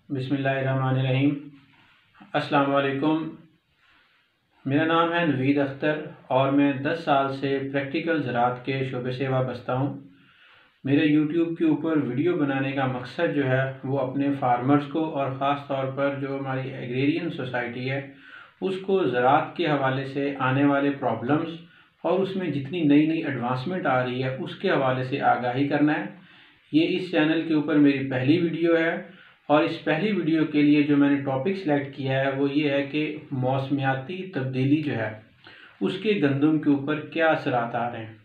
बिस्मिल्लाहिर्रहमानिर्रहीम। अस्सलाम वालेकुम। मेरा नाम है नवीद अख्तर और मैं 10 साल से प्रैक्टिकल ज़राअत के शोबे से वाबस्ता हूँ। मेरे यूट्यूब के ऊपर वीडियो बनाने का मकसद जो है वो अपने फार्मर्स को और ख़ास तौर पर जो हमारी एग्रेरियन सोसाइटी है उसको ज़राअत के हवाले से आने वाले प्रॉब्लम्स और उसमें जितनी नई नई एडवांसमेंट आ रही है उसके हवाले से आगाही करना है। ये इस चैनल के ऊपर मेरी पहली वीडियो है और इस पहली वीडियो के लिए जो मैंने टॉपिक सेलेक्ट किया है वो ये है कि मौसमियाती तब्दीली जो है उसके गंदम के ऊपर क्या असरात आ रहे हैं।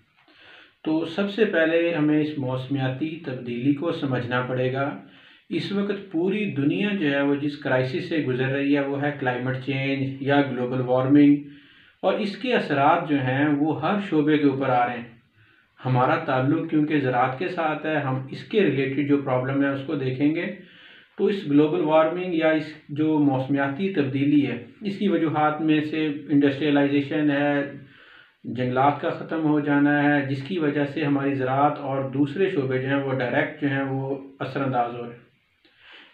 तो सबसे पहले हमें इस मौसमियाती तब्दीली को समझना पड़ेगा। इस वक्त पूरी दुनिया जो है वो जिस क्राइसिस से गुजर रही है वो है क्लाइमेट चेंज या ग्लोबल वार्मिंग, और इसके असरात जो हैं वो हर शोबे के ऊपर आ रहे हैं। हमारा ताल्लुक़ क्योंकि ज़राअत के साथ है, हम इसके रिलेटेड जो प्रॉब्लम है उसको देखेंगे। तो इस ग्लोबल वार्मिंग या इस जो मौसमियाती तब्दीली है इसकी वजूहात में से इंडस्ट्रियलाइजेशन है, जंगलात का ख़त्म हो जाना है, जिसकी वजह से हमारी ज़राअत और दूसरे शोबे जो हैं वो डायरेक्ट जो हैं वो असरअंदाज हो रहे हैं।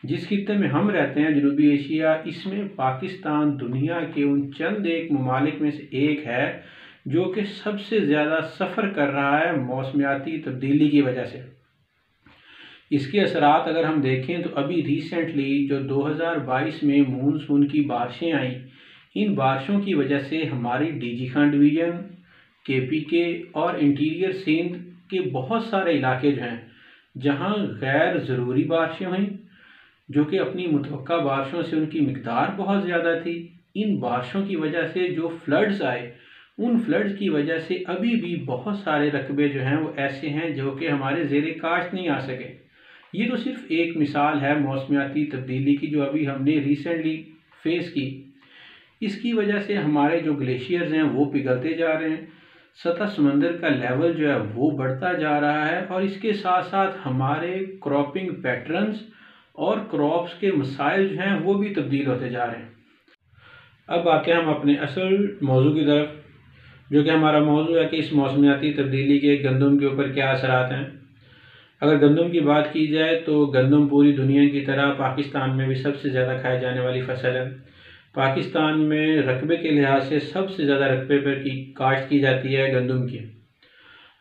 जिस खित्ते में हम रहते हैं जनूबी एशिया, इसमें पाकिस्तान दुनिया के उन चंद एक ममालिक में से एक है जो कि सबसे ज़्यादा सफ़र कर रहा है मौसमियाती तब्दीली की वजह से। इसके असरात अगर हम देखें तो अभी रिसेंटली जो 2022 में मानसून की बारिशें आई, इन बारिशों की वजह से हमारी डीजी खान डिवीज़न, केपीके और इंटीरियर सिंध के बहुत सारे इलाके जो हैं जहां गैर ज़रूरी बारिशें हुई जो कि अपनी मुतवक्का बारिशों से उनकी मिकदार बहुत ज़्यादा थी, इन बारिशों की वजह से जो फ्लड्स आए उन फ्लड्स की वजह से अभी भी बहुत सारे रकबे जो हैं वो ऐसे हैं जो कि हमारे ज़ेरे काश्त नहीं आ सके। ये तो सिर्फ एक मिसाल है मौसमियाती तब्दीली की जो अभी हमने रिसेंटली फेस की। इसकी वजह से हमारे जो ग्लेशियर्स हैं वो पिघलते जा रहे हैं, सतह समंदर का लेवल जो है वो बढ़ता जा रहा है और इसके साथ साथ हमारे क्रॉपिंग पैटर्न्स और क्रॉप्स के मसाइल जो हैं वो भी तब्दील होते जा रहे हैं। अब आते हैं हम अपने असल मौजू की तरफ, जो कि हमारा मौजू है कि इस मौसमियाती तब्दीली के गंदम के ऊपर क्या असरात हैं। अगर गंदम की बात की जाए तो गंदम पूरी दुनिया की तरह पाकिस्तान में भी सबसे ज़्यादा खाई जाने वाली फसल है। पाकिस्तान में रकबे के लिहाज से सबसे ज़्यादा रकबे पर की काश्त की जाती है गंदम की।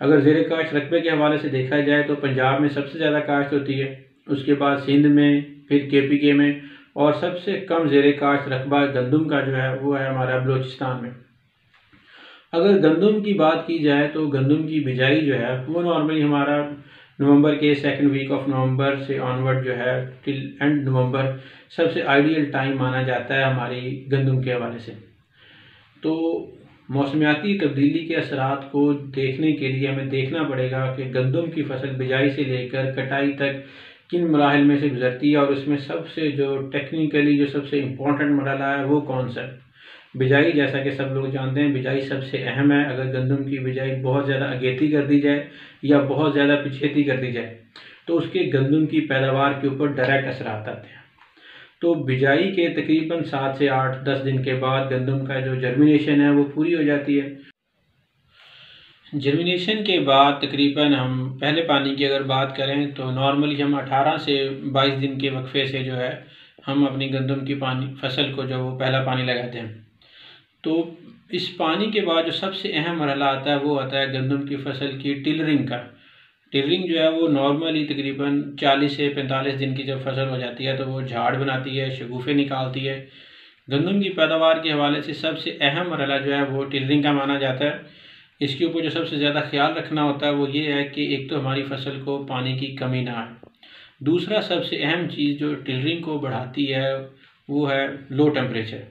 अगर ज़ेर काश्त रकबे के हवाले से देखा जाए तो पंजाब में सबसे ज़्यादा काश्त होती है, उसके बाद सिंध में, फिर केपीके में, और सबसे कम ज़ेर काश्त रकबा गंदम का जो है वो है हमारा बलोचिस्तान में। अगर गंदम की बात की जाए तो गंदम की बिजाई जो है वो नॉर्मली हमारा नवंबर के सेकंड वीक ऑफ नवंबर से ऑनवर्ड जो है टिल एंड नवंबर सबसे आइडियल टाइम माना जाता है हमारी गंदम के हवाले से। तो मौसमियाती तब्दीली के असरात को देखने के लिए हमें देखना पड़ेगा कि गंदम की फसल बिजाई से लेकर कटाई तक किन मराहिल में से गुजरती है और उसमें सबसे जो टेक्निकली जो सबसे इम्पोर्टेंट मरहला है वो कौन सा है। बिजाई, जैसा कि सब लोग जानते हैं, बिजाई सबसे अहम है। अगर गंदम की बिजाई बहुत ज़्यादा अगेती कर दी जाए या बहुत ज़्यादा पिछेती कर दी जाए तो उसके गंदम की पैदावार के ऊपर डायरेक्ट असरात आते हैं। तो बिजाई के तकरीबन 7 से 8-10 दिन के बाद गंदम का जो जर्मिनेशन है वो पूरी हो जाती है। जर्मिनेशन के बाद तकरीबन हम पहले पानी की अगर बात करें तो नॉर्मली हम 18 से 22 दिन के वक्फे से जो है हम अपनी गंदम की पानी फसल को जो वो पहला पानी लगाते हैं। तो इस पानी के बाद जो सबसे अहम मरहला आता है वो आता है गंदम की फसल की टिलरिंग का। टिलरिंग जो है वो नॉर्मली तकरीबन 40 से 45 दिन की जब फसल हो जाती है तो वो झाड़ बनाती है, शगुफ़े निकालती है। गंदम की पैदावार के हवाले से सबसे अहम मरहला जो है वो टिलरिंग का माना जाता है। इसके ऊपर जो सबसे ज़्यादा ख्याल रखना होता है वो ये है कि एक तो हमारी फसल को पानी की कमी ना आए, दूसरा सबसे अहम चीज़ जो टिलरिंग को बढ़ाती है वो है लो टेम्परेचर।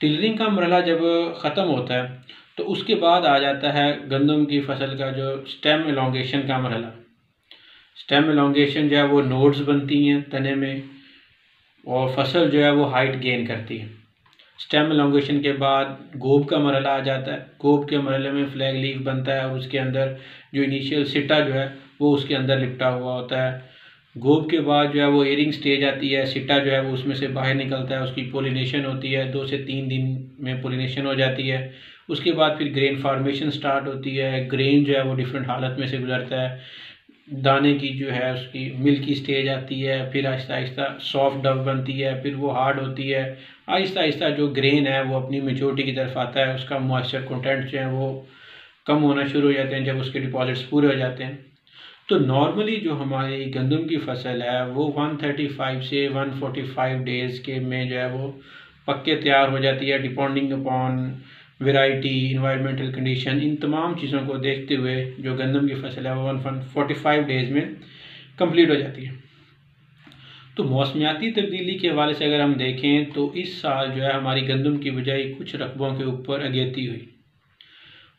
टिलरिंग का मरहला जब ख़त्म होता है तो उसके बाद आ जाता है गंदम की फसल का जो स्टेम एलोंगेशन का मरहला। स्टेम एलोंगेशन जो है वो नोड्स बनती हैं तने में और फसल जो है वो हाइट गेन करती है। स्टेम एलोंगेशन के बाद गोब का मरहला आ जाता है। गोब के मरहले में फ्लैग लीफ बनता है और उसके अंदर जो इनिशियल सिटा जो है वो उसके अंदर लिपटा हुआ होता है। गोब के बाद जो है वो एयरिंग स्टेज आती है, सिटा जो है वो उसमें से बाहर निकलता है, उसकी पोलिनेशन होती है, 2 से 3 दिन में पोलिनेशन हो जाती है। उसके बाद फिर ग्रेन फार्मेशन स्टार्ट होती है, ग्रेन जो है वो डिफरेंट हालत में से गुजरता है। दाने की जो है उसकी मिल्की स्टेज आती है, फिर आहिस्ता आहिस्ता सॉफ्ट डव बनती है, फिर वो हार्ड होती है। आहिस्ता आहिस्ता जो ग्रेन है वो अपनी मेच्योरिटी की तरफ आता है, उसका मॉइस्चर कंटेंट जो है वो कम होना शुरू हो जाते हैं जब उसके डिपॉजिट्स पूरे हो जाते हैं। तो नॉर्मली जो हमारी गंदम की फसल है वो 135 से 145 डेज़ के में जो है वो पक के तैयार हो जाती है, depending upon variety, environmental condition, इन तमाम चीज़ों को देखते हुए जो गंदम की फसल है वो 145 डेज़ में कंप्लीट हो जाती है। तो मौसमियाती तब्दीली के हवाले से अगर हम देखें तो इस साल जो है हमारी गंदम की बजाय कुछ रकबों के ऊपर अगेती हुई।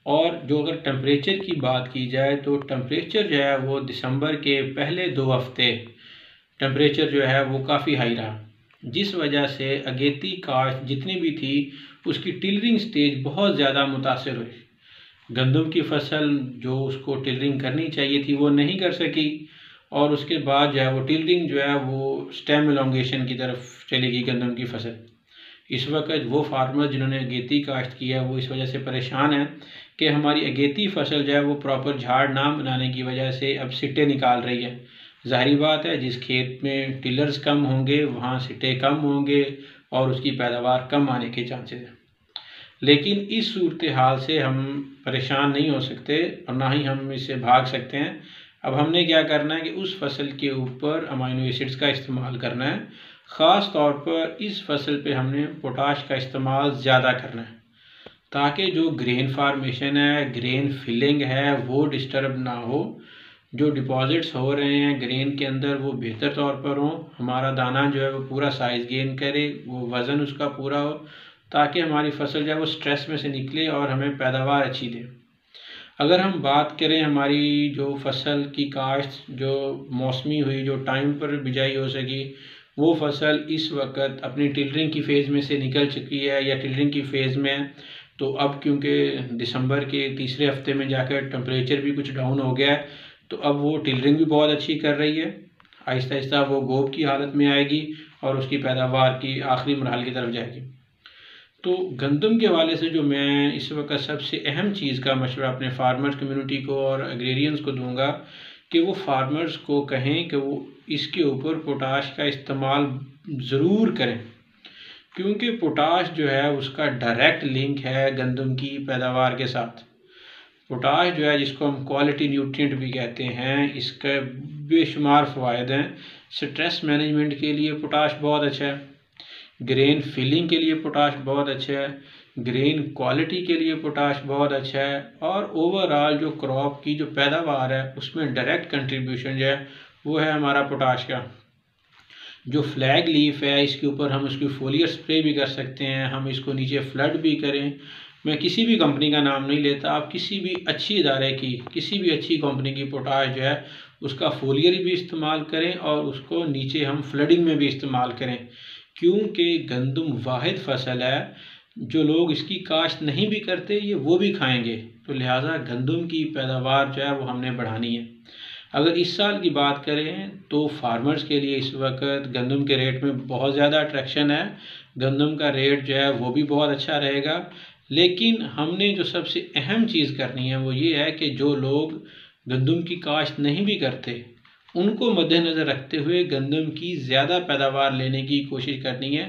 और जो अगर टेम्परेचर की बात की जाए तो टेम्परेचर जो है वो दिसंबर के पहले 2 हफ्ते टेम्परेचर जो है वो काफ़ी हाई रहा, जिस वजह से अगेती काश्त जितनी भी थी उसकी टिलरिंग स्टेज बहुत ज़्यादा मुतासर हुई। गंदम की फसल जो उसको टिलरिंग करनी चाहिए थी वो नहीं कर सकी, और उसके बाद जो है वो टिलरिंग जो है वो स्टेम एलोंगेशन की तरफ चलेगी गंदम की फसल। इस वक्त वो फार्मर जिन्होंने अगेती काश्त किया वो इस वजह से परेशान हैं कि हमारी अगेती फसल जो है वो प्रॉपर झाड़ ना बनाने की वजह से अब सिट्टे निकाल रही है। ज़ाहिर बात है, जिस खेत में टिलर्स कम होंगे वहाँ सिट्टे कम होंगे और उसकी पैदावार कम आने के चांसेस हैं। लेकिन इस सूरत हाल से हम परेशान नहीं हो सकते और ना ही हम इससे भाग सकते हैं। अब हमने क्या करना है कि उस फसल के ऊपर अमाइनो एसिड्स का इस्तेमाल करना है। ख़ास तौर पर इस फसल पे हमने पोटाश का इस्तेमाल ज़्यादा करना है ताकि जो ग्रेन फार्मेशन है, ग्रेन फिलिंग है वो डिस्टर्ब ना हो, जो डिपॉजिट्स हो रहे हैं ग्रेन के अंदर वो बेहतर तौर पर हों, हमारा दाना जो है वो पूरा साइज़ गेन करे, वो वज़न उसका पूरा हो, ताकि हमारी फसल जो है वो स्ट्रेस में से निकले और हमें पैदावार अच्छी दे। अगर हम बात करें हमारी जो फसल की काश्त जो मौसमी हुई, जो टाइम पर बिजाई हो सकी, वो फसल इस वक्त अपनी टिलरिंग की फ़ेज़ में से निकल चुकी है या टिलरिंग की फ़ेज़ में है। तो अब क्योंकि दिसंबर के तीसरे हफ्ते में जाकर टेम्परेचर भी कुछ डाउन हो गया है तो अब वो टिलरिंग भी बहुत अच्छी कर रही है। आहिस्ता आहिस्ता वो गोब की हालत में आएगी और उसकी पैदावार की आखिरी मरहल की तरफ जाएगी। तो गंदम के हवाले से जो मैं इस वक्त सबसे अहम चीज़ का मशवरा अपने फार्मर्स कम्युनिटी को और एग्रेरियंस को दूंगा कि वो फार्मर्स को कहें कि वो इसके ऊपर पोटाश का इस्तेमाल ज़रूर करें, क्योंकि पोटाश जो है उसका डायरेक्ट लिंक है गंदम की पैदावार के साथ। पोटाश जो है जिसको हम क्वालिटी न्यूट्रिएंट भी कहते हैं, इसके बेशुमार फ़वायद हैं। स्ट्रेस मैनेजमेंट के लिए पोटाश बहुत अच्छा है, ग्रेन फिलिंग के लिए पोटाश बहुत अच्छा है, ग्रेन क्वालिटी के लिए पोटाश बहुत अच्छा है, और ओवरऑल जो क्रॉप की जो पैदावार है उसमें डायरेक्ट कंट्रीब्यूशन जो है वो है हमारा पोटाश का। जो फ्लैग लीफ है इसके ऊपर हम उसकी फोलियर स्प्रे भी कर सकते हैं, हम इसको नीचे फ्लड भी करें। मैं किसी भी कंपनी का नाम नहीं लेता, आप किसी भी अच्छी इदारे की किसी भी अच्छी कंपनी की पोटाश जो है उसका फोलियर भी इस्तेमाल करें और उसको नीचे हम फ्लडिंग में भी इस्तेमाल करें, क्योंकि गंदम वाहिद फसल है जो लोग इसकी काश्त नहीं भी करते ये वो भी खाएंगे। तो लिहाजा गंदम की पैदावार जो है वो हमने बढ़ानी है। अगर इस साल की बात करें तो फार्मर्स के लिए इस वक्त गंदम के रेट में बहुत ज़्यादा अट्रैक्शन है, गंदम का रेट जो है वो भी बहुत अच्छा रहेगा। लेकिन हमने जो सबसे अहम चीज़ करनी है वो ये है कि जो लोग गंदम की काश्त नहीं भी करते उनको मद्देनज़र रखते हुए गंदम की ज़्यादा पैदावार लेने की कोशिश करनी है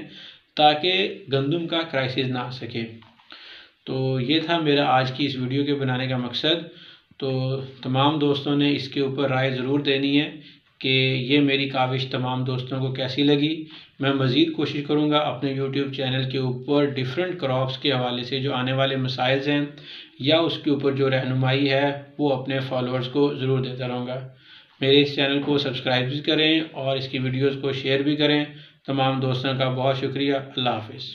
ताकि गंदम का क्राइसिस ना आ सके। तो ये था मेरा आज की इस वीडियो के बनाने का मकसद। तो तमाम दोस्तों ने इसके ऊपर राय ज़रूर देनी है कि ये मेरी काविश तमाम दोस्तों को कैसी लगी। मैं मज़ीद कोशिश करूँगा अपने YouTube चैनल के ऊपर डिफरेंट क्रॉप्स के हवाले से जो आने वाले मसाइल हैं या उसके ऊपर जो रहनुमाई है वो अपने फॉलोअर्स को ज़रूर देता रहूँगा। मेरे इस चैनल को सब्सक्राइब भी करें और इसकी वीडियोज़ को शेयर भी करें। तमाम दोस्तों का बहुत शुक्रिया। अल्लाह हाफ़िज़।